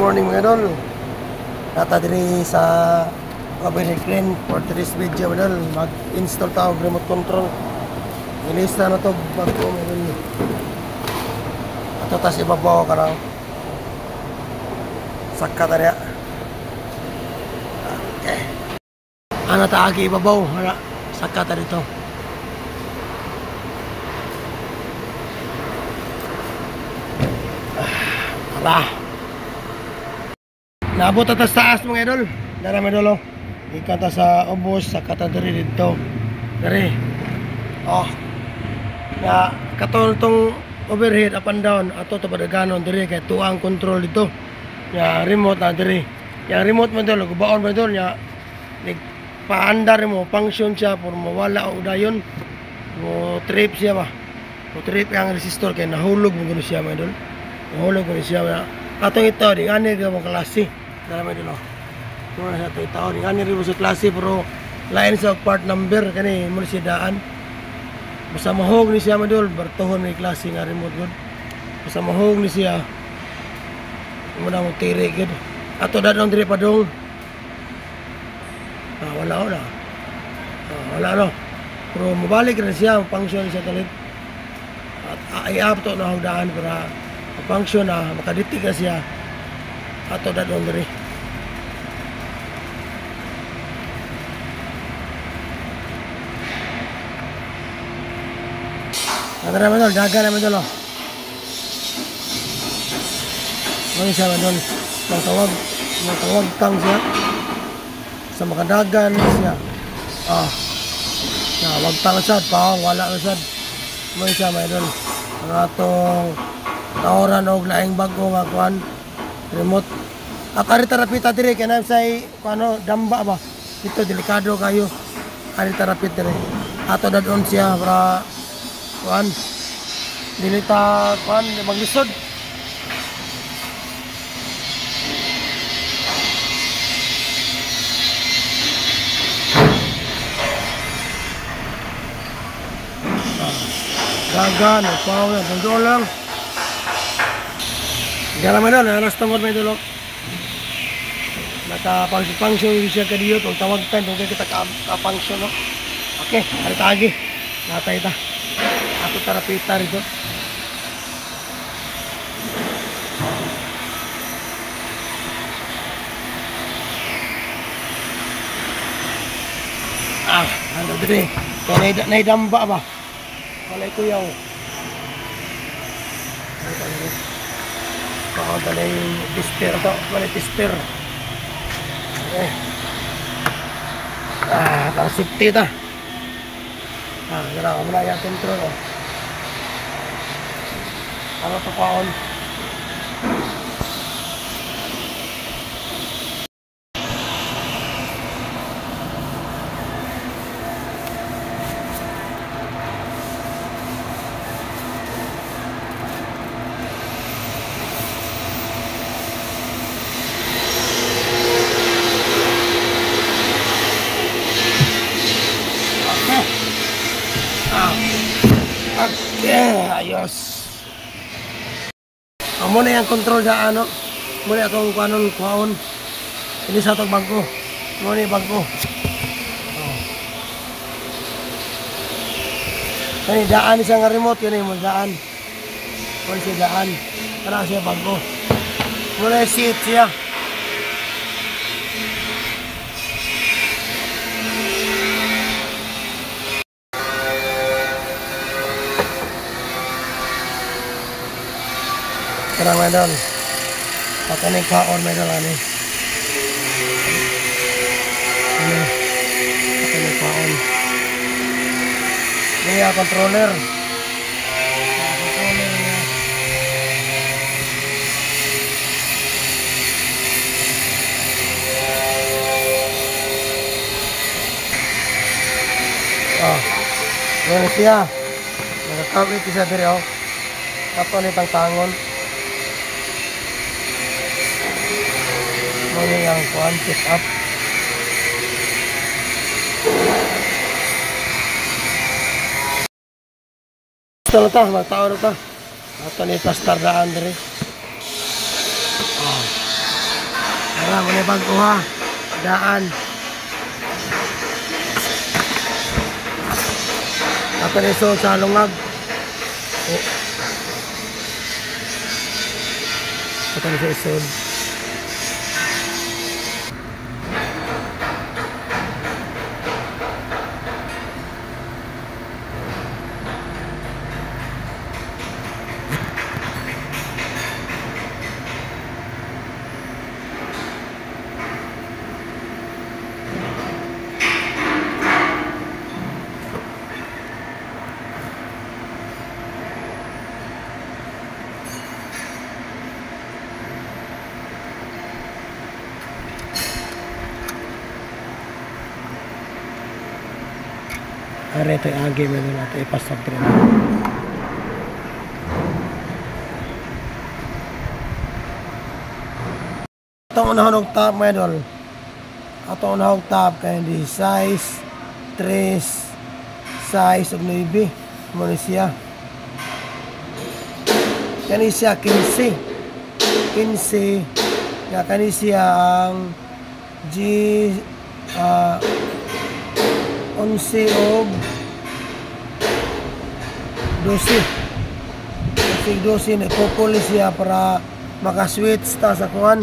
morning mga idol. Nata diri sa overhead crane for today's video mga idol. Mag-install tao remote control. Inista na to bago mga idol. Ato tas ibabaw ka lang. Sakka tariya. Okay. Ano taagi ibabaw? Sakka tari to. Naabot atas taas mga idol. Dara mga idol. Ikata sa ubos sa katadiri dito. Dari. Oh. Na katol tong overhead up and down ato to padaganon diri kay tuang control dito. Ya remote na diri. Yang remote mo idol, gubaon mo idol nya. Paandar mo function siya por mawala o dayon. Mo trip siya ba. Mo trip ang resistor kay nahulog mo guno siya mga idol. Nahulog mo siya. Atong ito di ani ka mo klase. Dala mo dito. Kuno sa ito di ani rin sa klase pero lain sa part number kani mo siya daan. Basta mahog ni siya madol bartohon ni klase nga remote gud. Basta mahog ni siya. Mo na mo tire gud. Ato dadong dire padong. Wala na. Wala no. Pero mabalik na siya function siya talit. At i-up to na hugdaan para function na makaditig na siya. Ato dadong dire. Ada naman dol, daga naman dol. Ano siya naman dol? Matawag tang siya. Sa makadagan siya. Wagtang siya, pawang wala na siya. Ano siya naman dol? Ang atong taoran o laing bago nga kuhan. Remote. Arita rapita diri, kaya na sa damba ba? Ito, delikado kayo. Arita rapit diri. Ato dadon siya para kuan dinita kuan maglisod gagan paw na control lang gara man na alas tungod may dulo naka function siya kadiyo tong tawag tan tong kita ka function no. Okay ari tagi natay ta ato tarapita rito. Ano dire? Kaya naidamba ba? Walay kuyaw. Baka talay tester to. Walay tester. Okay. Para safety ta. Gara wala yung control. Ano to paon? Ayos. Muna yung control sa ano. Muna itong kuhaon. Ini sa itong bangko. Muna yung bangko. Kani daan siya nga remote. Yan yung daan. Muna siya daan. Para siya bangko. Muna yung seat siya. Kaya mga idol, patanig kaon mga idol ano. Patanig kaon. Ini ya controller. Ini siya. Nakakawit siya diri oh. Kato ni tangon. Ano yung kuhan, pick up. Ito na ito, magtao na ito. Ito na ito, stardaan diri. Tara, muna bago ha. Daan. Ato ni so sa lungag. Ato ni sa isod. Are ito yung agi mo nila. Ito ipasag rin. Itong unahon og top mga idol. Itong unahon og top kaya hindi size 3 size og 9 muna siya. Kani siya 15 ya kani siya ang G 11 og 12 na ipupuli siya para makaswitch ta sa kuhan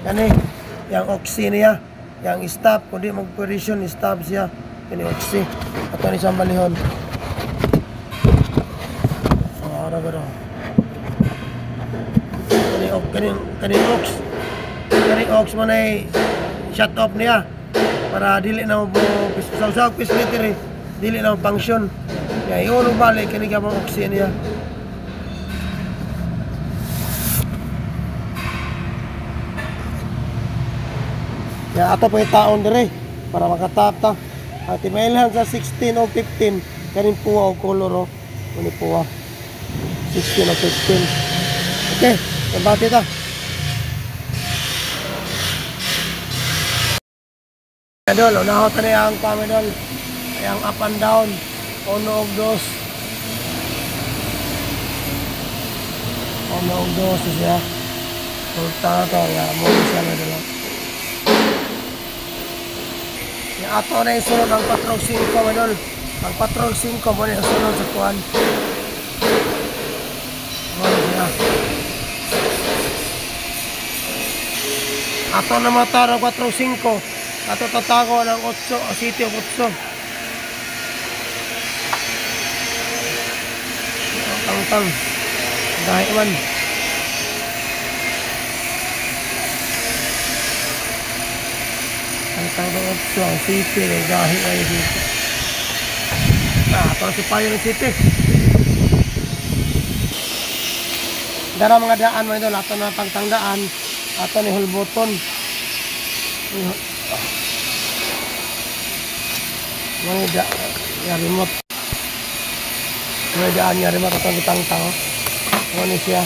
kani yang oxy niya yang stop kundi mag-position stop siya kani oxy ato ni sa balihon ara garo kani ox man ay shut off niya para dili na mo sa pislitter dili na mo function kaya iyon balik kani ka mga oxy niya. Ya ato pa itaon dire para makatap ta. At imailhan sa 16 o 15 kanin puwa o kolor o kuni puwa 16 o 15. Okay, sabati ta. Idol, unaho ta niya ang pamidol. Ang up and down. Uno og dos. Uno og dos siya. Kulta ta ya mo siya na dala. Ato na yung sunod ang patrol 5 manol. Ang patrol 5 mo na yung sunod sa kuhan. Ato na mata ng patrol 5. Ato tatago ng 8 o city of 8. Tang-tang. Dahil man. Ang tawag sa city dahil ay dito. Para si payo ng city. Dara mga daan mo ito, ato na pagtangdaan, ato ni hulboton. Mga daan, yung remote. Mga daan yung remote, ato bitang-tang. Ano siya?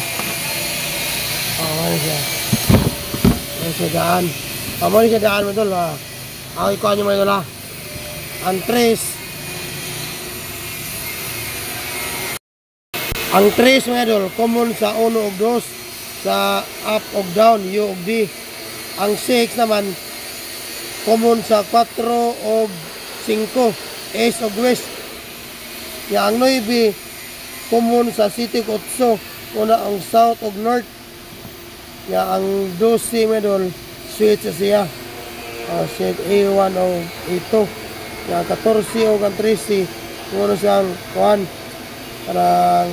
Ano siya? Ano siya daan? Amo ni siya daan mo dol ha. Ako ikuha nyo mo dol ha. Ang tres mga dol, common sa 1 og 2 sa up og down, U og D. Ang 6 naman common sa 4 og 5, east og west. Ya ang 9 common sa city og 8, una ang south og north. Ya ang 12 mga dol switch siya set A1 o A2 yung 14 o 13 muna siyang kuhan parang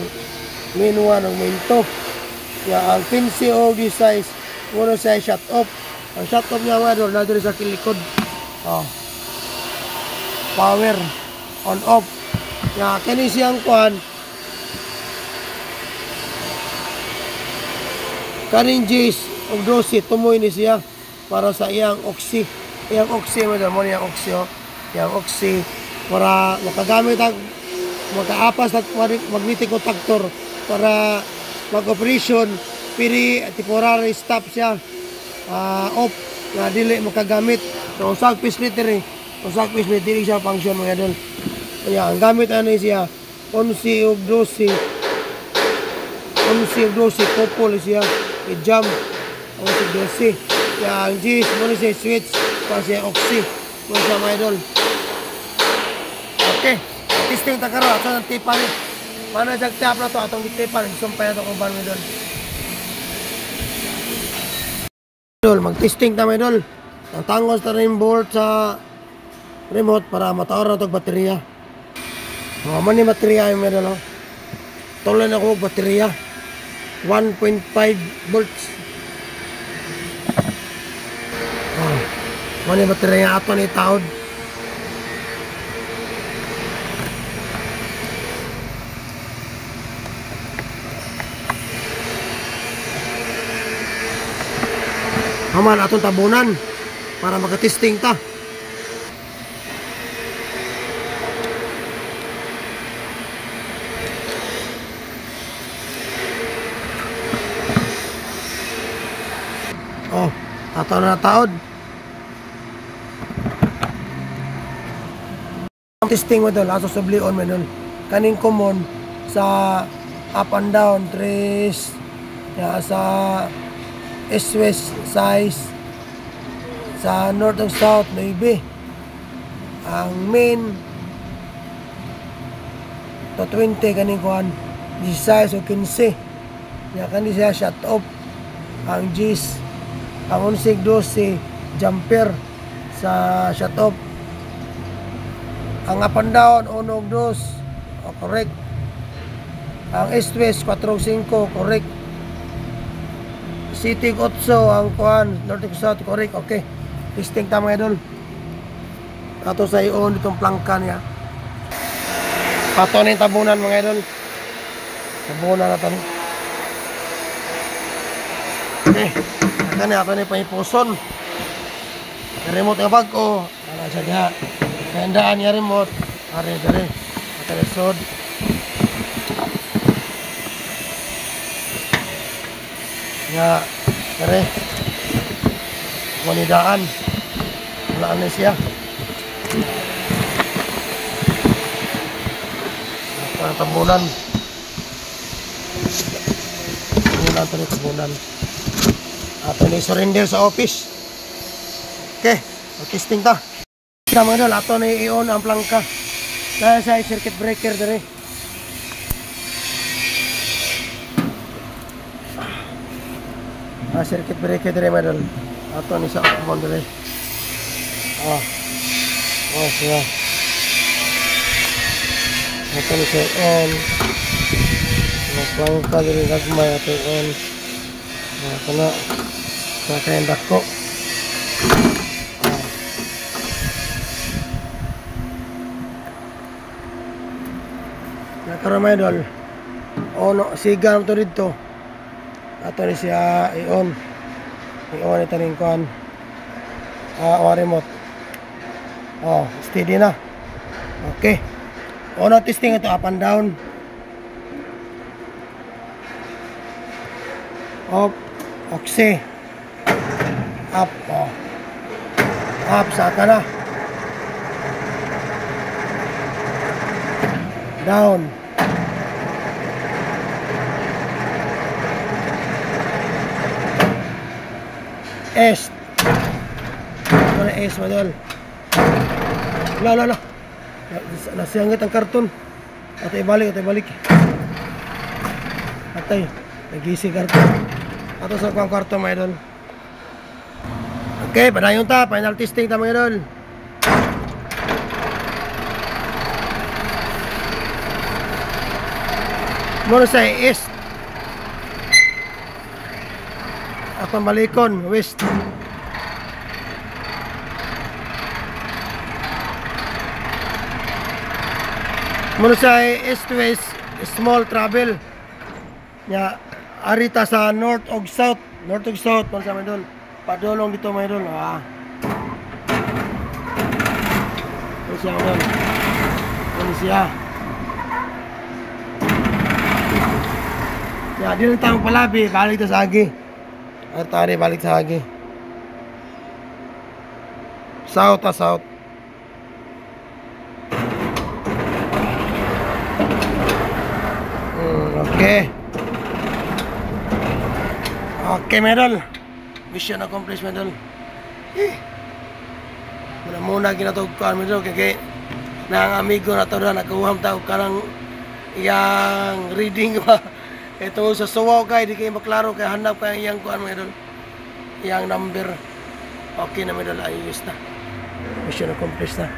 main 1 o main 2 yung ang 15 o 16 muna siya shut off. Ang shut off niya mga doon na doon sa kilikod power on off yung kini siyang kuhan kanin J's o 12 tumoy ni siya para sa iyang oxy. Iyang oxy mo dyan mo niyang oxy iyang oxy para makagamit ang makaapas at magnetic contactor para mag-operation pili temporary stop siya off na dili makagamit so usag pislitter usag pislitter dili siya function mga dol kaya ang gamit ano siya 11 og 12 couple siya i-jump ang 12 Yang G's, muna siya switch. Kung siya oxy. Muna siya mga idol. Okay. Testing ta karon ato ng tipa ni. Mana jag tap na to atong tipa ni sumpay ato uban mi idol. Idol, mag-testing ta mga idol. Ang tangos ta rin board sa remote para mataor na itong baterya. Man ni baterya yung meron, no? Tuloy na ko baterya. 1.5 volts. Man ni baterya ato ni taod. Haman atong tabunan para makatesting ta. Oh, ato na taod. Ang testing mo doon, aso sublion mo doon. Kaning common sa up and down, trace, ya, sa east-west size, sa north and south, maybe. Ang main, to 20 kaning kuhan, 16 o 15. Ya, kanina siya shut off. Ang G's, ang 11-12 jumper sa shut off. Ang up and down, 1-2, correct. Ang east-west, 4-5, correct. City 8, ang kuhan, north and south, correct, okay. Testing ta mga idol. Ato sa iyon, itong plangka niya. Pato na yung tabunan mga idol. Tabunan natin. Okay. Ito na, ato na yung pangipuson. Remote nga bago. Ano siya diha. Kahandaan niya remote. Are, dali. Ito na sod. Nga, are. Manidaan. Wala na siya. Ito na tabunan. Tabunan ito na tabunan. Ato na surrender sa office. Okay, mag-testing ta. Kita mga idol, ato na i-on ang plangka. Dahil sa circuit breaker dere. Circuit breaker dere mga idol. Ato ni sa on dere. Siya. Ato ni sa on. Plangka dere gagmay ato on. Ato na. Kakain dako. Nakaroon mga idol. Ono, siga ito dito. Ato ni siya i-on. I-on ito rin kuhan. O remote. Steady na. Okay. Ono testing ito up and down. Up. Oxy. Up. Up. Saka na. Down. S. Ito na S madol. Lala. Nasiyangit ang karton. Atay balik. Atay. Nag-isi karton. Ato sa kuang karton mga idol. Okay, padayon ta. Final testing ta mga idol. Muna sa east. Atong balikon, west. Muna sa east-west, small travel. Ya, arita sa north og south. North og south, muna sa mga idol. Padulong dito mga idol. Muna siya mga idol. Muna siya. Ya, di lang tayong palabi, balik ta sa agi. At tari, balik sa agi. South. Okay. Okay, medal. mission accomplished mga idol. Muna ginatog ko mga idol kay nang amigo na to na nagkuham ta og kanang iyang reading ba. Ito sa suwaw kay di kay maklaro kay hanap kay iyang kuan mga idol. Iyang number. Okay na mga idol, ayos na. Mission accomplished na.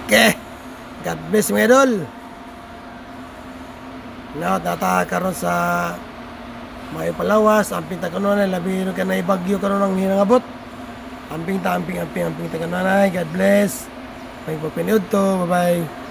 Okay. God bless mga idol. Nata karon sa may palawas, amping ta kanunay labi ka na ibagyo karon ang hinangabot. Amping ta, amping ta kanunay. God bless. May pagpiniud to. Bye-bye.